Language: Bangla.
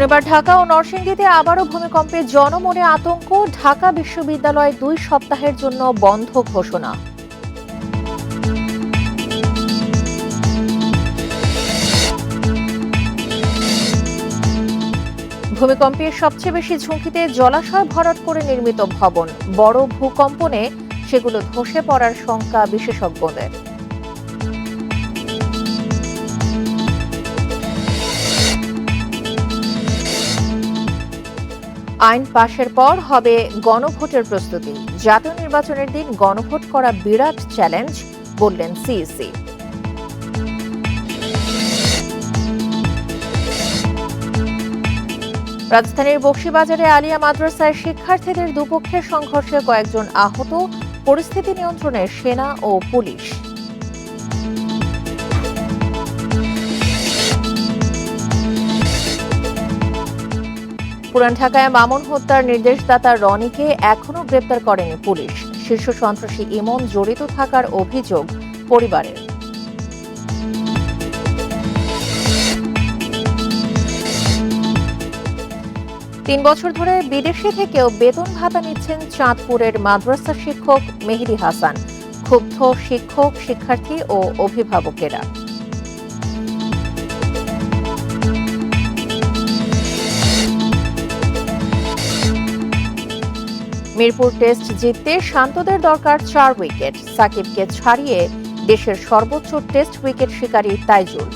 শনিবার ঢাকা ও নরসিংদীতে আবারও ভূমিকম্পে জনমনে আতঙ্ক। ঢাকা বিশ্ববিদ্যালয় 2 সপ্তাহের জন্য বন্ধ ঘোষণা। ভূমিকম্পে সবচেয়ে বেশি ঝুঁকিতে জলাশয় ভরাট করে নির্মিত ভবন। বড় ভূকম্পনে সেগুলো ধসে পড়ার শঙ্কা বিশেষজ্ঞদের। আইন পাশের পর হবে গণভোটের প্রস্তুতি। জাতীয় নির্বাচনের দিন গণভোট করা বিরাট চ্যালেঞ্জ, বললেন সিইসি। রাজধানীর বকশীবাজারে আলিয়া মাদ্রাসায় শিক্ষার্থীদের দুপক্ষের সংঘর্ষে কয়েকজন আহত। পরিস্থিতি নিয়ন্ত্রণে সেনা ও পুলিশ। পুরান ঢাকায় মামুন হত্যার নির্দেশদাতা রনিকে এখনো গ্রেপ্তার করেনি পুলিশ। শীর্ষ সন্ত্রাসী ইমন জড়িত থাকার অভিযোগ পরিবারের। তিন বছর ধরে বিদেশে থেকেও বেতন ভাতা নিচ্ছেন চাঁদপুরের মাদ্রাসা শিক্ষক মেহেদী হাসান। ক্ষুব্ধ শিক্ষক, শিক্ষার্থী ও অভিভাবকেরা। মিরপুর টেস্ট জিততে শান্তদের দরকার 4 উইকেট। সাকিবকে ছাড়িয়ে দেশের সর্বোচ্চ টেস্ট উইকেট শিকারী তাইজুল।